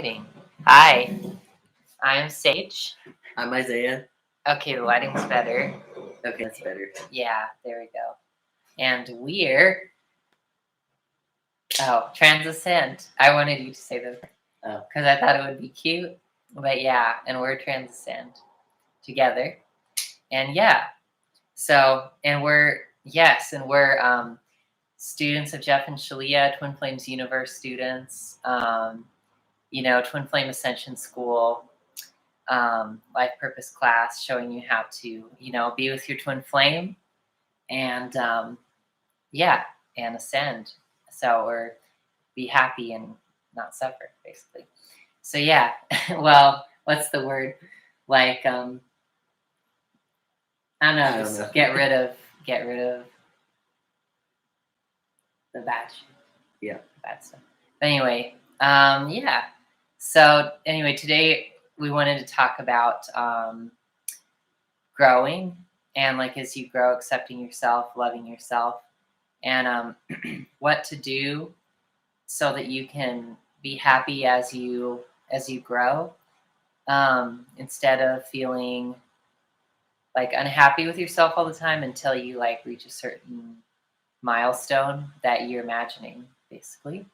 lighting. Hi, I'm Sage. I'm Isaiah. Okay, the lighting's better. Okay, that's better. Yeah, there we go. And we're transcend. I wanted you to say those because I thought it would be cute. But yeah, and we're transcend together. And yeah, we're students of Jeff and Shalia, Twin Flames Universe students. Twin Flame Ascension School. Life purpose class showing you how to, be with your twin flame and and ascend. Or be happy and not suffer, basically. So yeah, well, what's the word? Like I don't know, just know. get rid of the bad shit. Yeah. Bad stuff. But anyway, yeah. So anyway, today we wanted to talk about growing and like as you grow, accepting yourself, loving yourself, and what to do so that you can be happy as you grow, instead of feeling like unhappy with yourself all the time until you like reach a certain milestone that you're imagining, basically.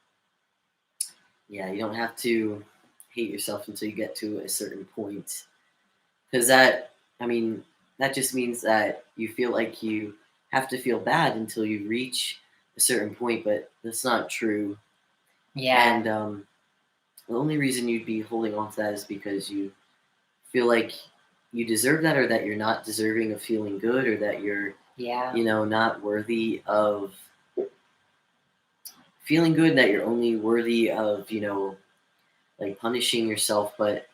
Yeah, you don't have to hate yourself until you get to a certain point, because that just means that you feel like you have to feel bad until you reach a certain point, but that's not true. Yeah. And the only reason you'd be holding on to that is because you feel like you deserve that, or that you're not deserving of feeling good, or that you're not worthy of feeling good, that you're only worthy of like punishing yourself. But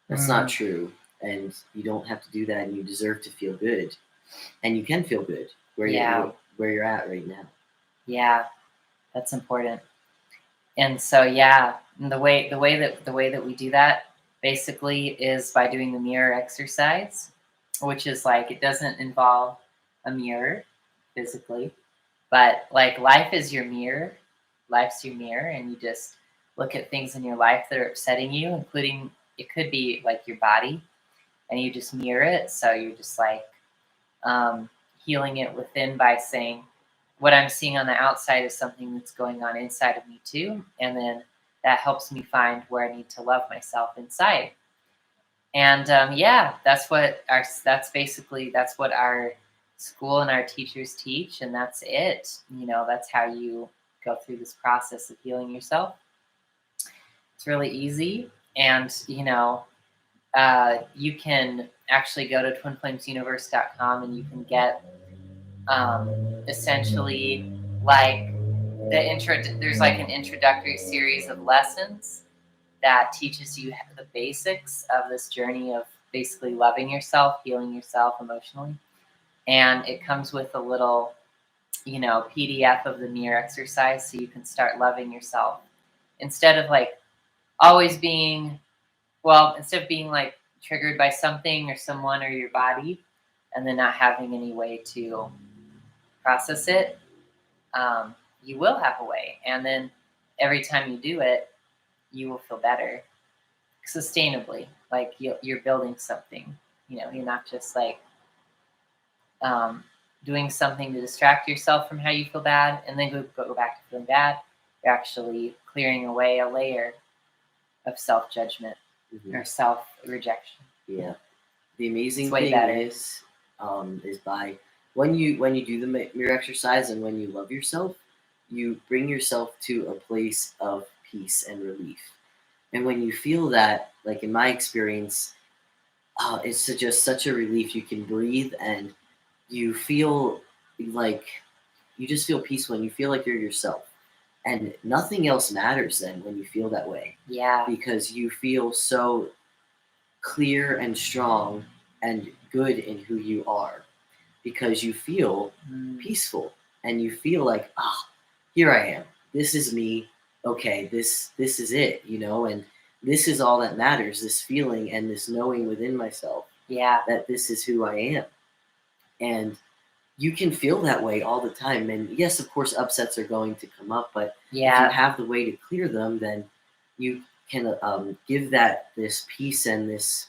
that's not true, and you don't have to do that, and you deserve to feel good, and you can feel good where you're at right now. Yeah, that's important. And so the way that we do that basically is by doing the mirror exercise, which is like it doesn't involve a mirror physically, but like life is your mirror. Life's your mirror, and you just look at things in your life that are upsetting you, including it could be like your body, and you just mirror it. So you're just like healing it within by saying, what I'm seeing on the outside is something that's going on inside of me too. And then that helps me find where I need to love myself inside. And that's what our school and our teachers teach. And that's it. That's how you go through this process of healing yourself. It's really easy. And, you can actually go to twinflamesuniverse.com and you can get essentially like there's like an introductory series of lessons that teaches you the basics of this journey of basically loving yourself, healing yourself emotionally. And it comes with a little, PDF of the mirror exercise so you can start loving yourself instead of like always being, instead of being like triggered by something or someone or your body and then not having any way to process it. You will have a way, and then every time you do it, you will feel better sustainably. Like you're building something. You're not just like doing something to distract yourself from how you feel bad, and then go back to feeling bad. You're actually clearing away a layer of self-judgment or self-rejection. Yeah, the amazing thing is by when you do the mirror exercise and when you love yourself, you bring yourself to a place of peace and relief. And when you feel that, like in my experience, it's just such a relief. You can breathe and you feel like you just feel peaceful and you feel like you're yourself. And nothing else matters then when you feel that way. Yeah. Because you feel so clear and strong and good in who you are. Because you feel peaceful and you feel like, here I am. This is me. Okay, this is it, and this is all that matters, this feeling and this knowing within myself that this is who I am. And you can feel that way all the time. And yes, of course, upsets are going to come up, but if you have the way to clear them, then you can give that this peace and this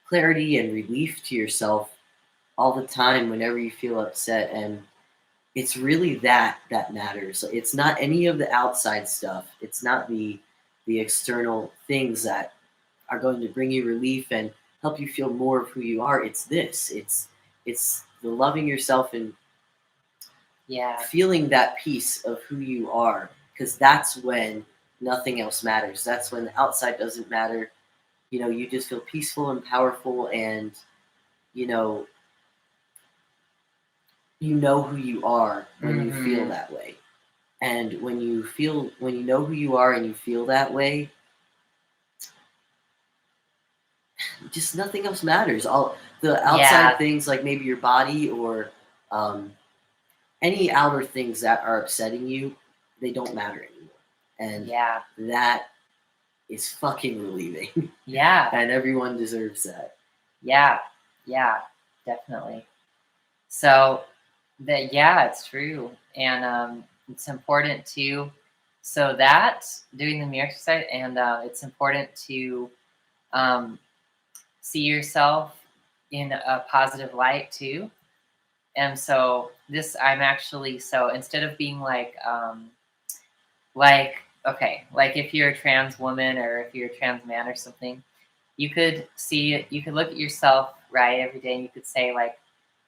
clarity and relief to yourself all the time whenever you feel upset. And it's really that matters. It's not any of the outside stuff. It's not the external things that are going to bring you relief and help you feel more of who you are. It's this. It's the loving yourself and Yeah. feeling that peace of who you are, because that's when nothing else matters. That's when the outside doesn't matter. You just feel peaceful and powerful, and you know you know who you are when you feel that way. And when you know who you are and you feel that way, just nothing else matters. All the outside Yeah. things, like maybe your body or um, any outer things that are upsetting you, they don't matter anymore. And Yeah. that is fucking relieving. Yeah. And everyone deserves that. Yeah. Yeah. Definitely. So yeah, it's true. And it's important to, so that doing the mirror exercise, and it's important to um, see yourself in a positive light too. And so this, I'm actually, so instead of being like, okay, like if you're a trans woman or if you're a trans man or something, you could look at yourself, right, every day, and you could say like,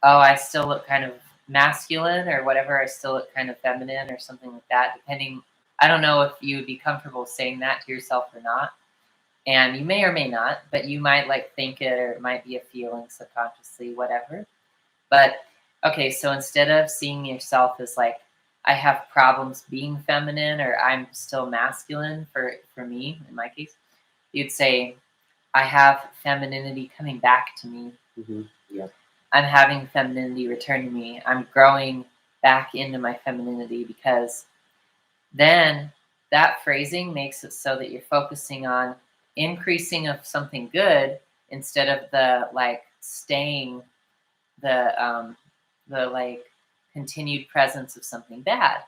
oh, I still look kind of masculine or whatever, I still look kind of feminine or something like that, depending. I don't know if you would be comfortable saying that to yourself or not. And you may or may not, but you might like think it, or it might be a feeling subconsciously, whatever. But okay, so instead of seeing yourself as like, I have problems being feminine or I'm still masculine for me, in my case, you'd say, I have femininity coming back to me. Mm-hmm. Yep. I'm having femininity return to me. I'm growing back into my femininity, because then that phrasing makes it so that you're focusing on increasing of something good instead of the like staying the like continued presence of something bad.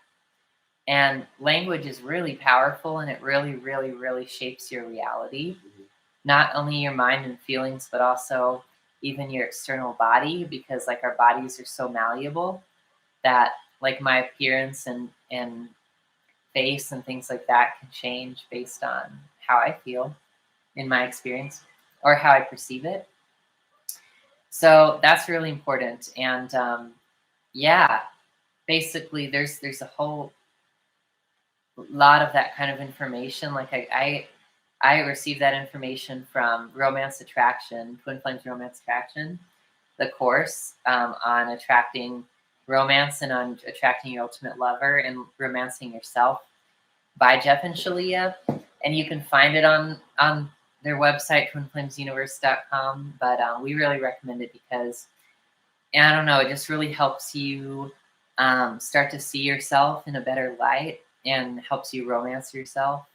And language is really powerful, and it really, really, really shapes your reality. Mm-hmm. Not only your mind and feelings, but also even your external body, because like our bodies are so malleable that like my appearance and face and things like that can change based on how I feel in my experience or how I perceive it. So that's really important. And yeah, basically there's a whole lot of that kind of information. Like I received that information from Romance Attraction, Twin Flames Romance Attraction, the course on attracting romance and on attracting your ultimate lover and romancing yourself by Jeff and Shalia. And you can find it on their website, twinflamesuniverse.com. But we really recommend it because, and I don't know, it just really helps you start to see yourself in a better light and helps you romance yourself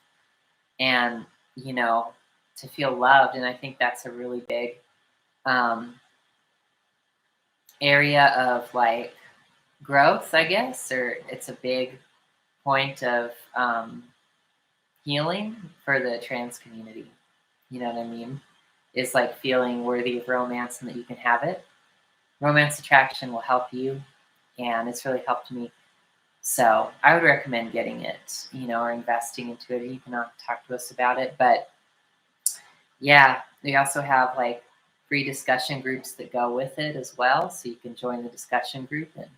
and, you know, to feel loved. And I think that's a really big um, area of like growth, I guess, or it's a big point of healing for the trans community. You know what I mean? Is like feeling worthy of romance and that you can have it. Romance Attraction will help you, and it's really helped me. So I would recommend getting it, you know, or investing into it. You can talk to us about it. But yeah, we also have like free discussion groups that go with it as well. So you can join the discussion group and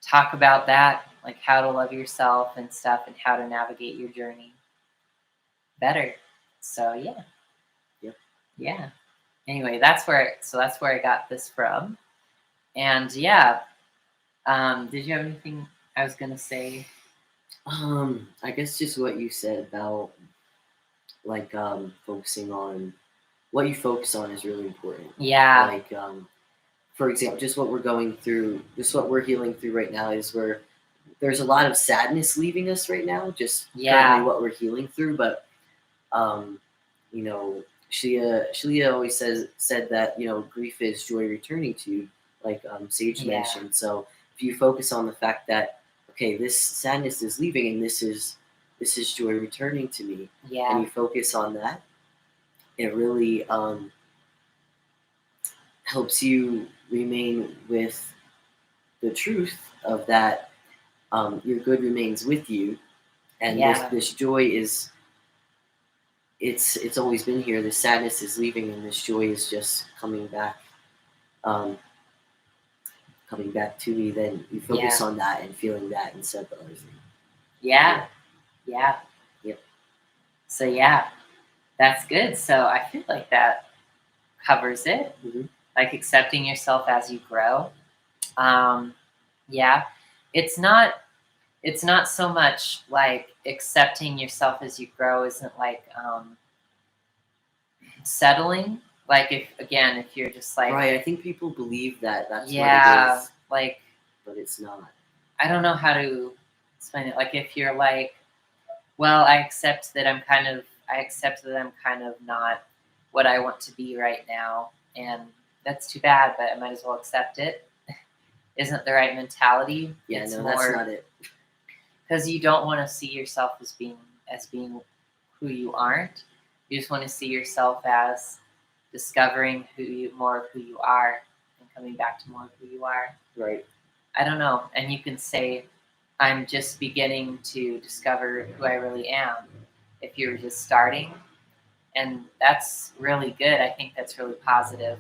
talk about that, like how to love yourself and stuff and how to navigate your journey better. So yeah. Yep. Yeah. Anyway, that's where I got this from. And yeah, did you have anything I was gonna say? I guess just what you said about like focusing on what you focus on is really important. Yeah. Like for example, just what we're going through, just what we're healing through right now is where there's a lot of sadness leaving us right now, just currently what we're healing through. But you know, Shalia always said that, you know, grief is joy returning to you, like Sage mentioned. So if you focus on the fact that, okay, this sadness is leaving and this is this is joy returning to me, and Yeah. you focus on that, it really helps you remain with the truth of that. Your good remains with you, and this Yeah. this joy is it's always been here. The sadness is leaving, and this joy is just um, coming back to me. Then you focus Yeah. on that and feeling that instead of the other thing. Yeah. Yeah. Yep. So yeah, that's good. So I feel like that covers it. Hmm. Like accepting yourself as you grow. Um, yeah, it's not. It's not so much like accepting yourself as you grow. Isn't like settling. Like if you're just like, Right. I think people believe that that's what it yeah, is, like but it's not. I don't know how to explain it. Like if you're like, well, I accept that I'm kind of not what I want to be right now, and that's too bad. But I might as well accept it. Isn't the right mentality? Yeah. It's No, that's more not it. because you don't want to see yourself as being who you aren't. You just want to see yourself as discovering more of who you are and coming back to more of who you are. Right. I don't know. And you can say, I'm just beginning to discover who I really am. If you're just starting, and that's really good. I think that's really positive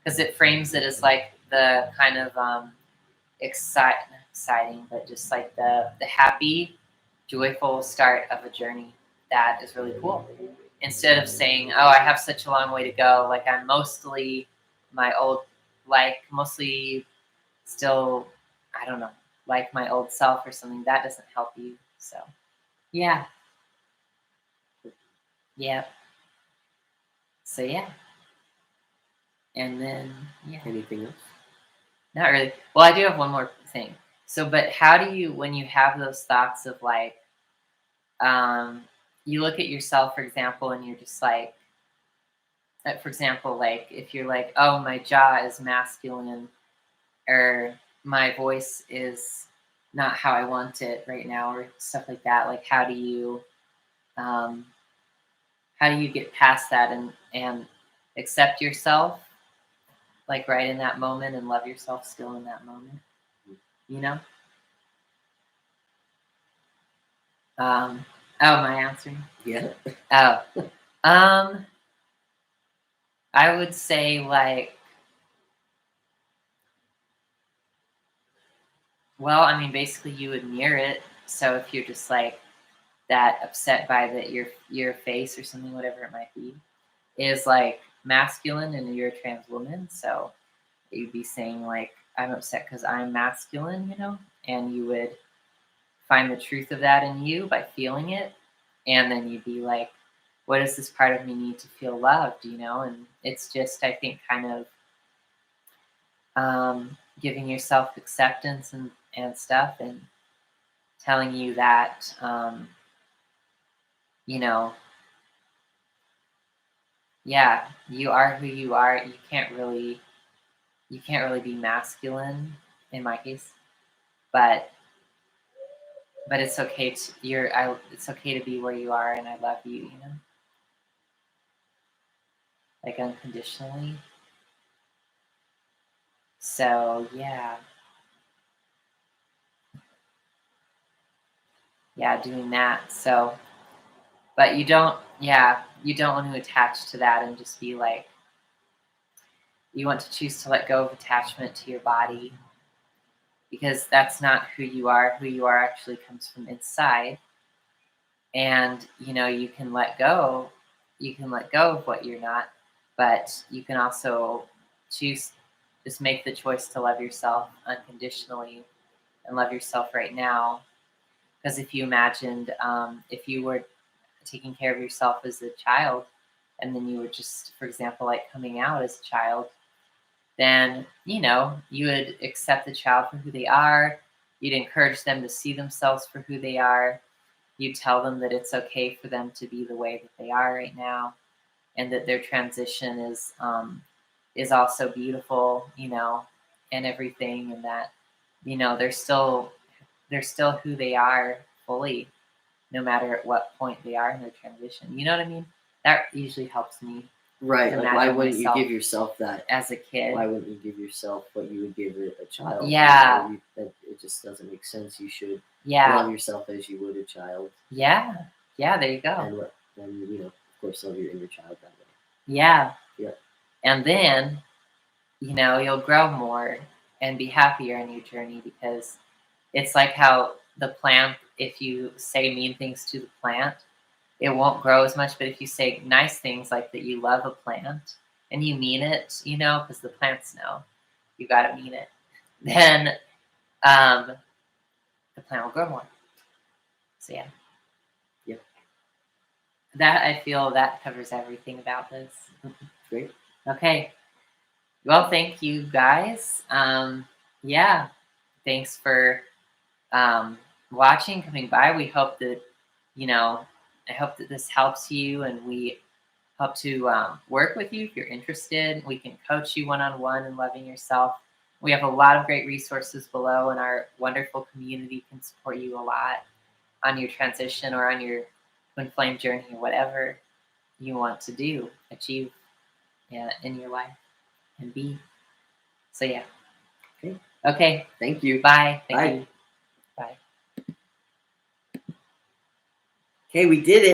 because it frames it as like the kind of exciting, but just like the happy, joyful start of a journey that is really cool. Instead of saying, "Oh, I have such a long way to go," like I'm mostly my old, like mostly still, I don't know, like my old self or something. That doesn't help you. So yeah, yeah. So yeah, and then yeah, Anything else? not really. Well, I do have one more thing. So, but how do you when you have those thoughts of like um, you look at yourself, for example, and you're just like, for example, like if you're like, oh, my jaw is masculine, or my voice is not how I want it right now, or stuff like that. Like, um, how do you get past that and accept yourself, like right in that moment, and love yourself still in that moment? You know? Um, oh, am I answering? Yeah. Oh, um, I would say like, well, I mean, basically, you would mirror it. So if you're just like that upset by your face or something, whatever it might be, is like masculine, and you're a trans woman, so you'd be saying like, I'm upset because I'm masculine, and you would find the truth of that in you by feeling it, and then you'd be like, what does this part of me need to feel loved, And it's just, I think, kind of giving yourself acceptance and stuff, and telling you that you know yeah, you are who you are. You can't really be masculine in my case, but it's okay to it's okay to be where you are, and I love you, like unconditionally. So yeah, doing that. So, but you don't want to attach to that and just be like, you want to choose to let go of attachment to your body, because that's not who you are. Who you are actually comes from inside, and you can let go of what you're not, but you can also choose, just make the choice to love yourself unconditionally and love yourself right now. Because if you imagined, if you were taking care of yourself as a child, and then you were just, for example, like coming out as a child, then you would accept the child for who they are. You'd encourage them to see themselves for who they are. You tell them that it's okay for them to be the way that they are right now, and that their transition is also beautiful, and everything, and that they're still who they are fully, no matter at what point they are in their transition. You know what I mean? That usually helps me Right. to Like, why imagine wouldn't you myself give yourself that? as a kid. Why wouldn't you give yourself what you would give a child? Yeah. It just doesn't make sense. You should Yeah. love yourself as you would a child. Yeah. Yeah, there you go. And of course, love your inner child that way. Yeah. Yeah. And then, you'll grow more and be happier in your journey, because it's like how the plant, if you say mean things to the plant, it won't grow as much. But if you say nice things like that you love a plant and you mean it, because the plants know you got to mean it, then the plant will grow more. So yeah. Yep. That, I feel that covers everything about this. Great. Okay. Well, thank you guys. Yeah. Thanks for watching, coming by. We hope that, I hope that this helps you, and we hope to work with you if you're interested. We can coach you one-on-one in loving yourself. We have a lot of great resources below, and our wonderful community can support you a lot on your transition or on your twin flame journey, or whatever you want to do, achieve in your life and be. So yeah. Okay. Thank you. Bye. Thank Bye. you. Bye. Okay, we did it.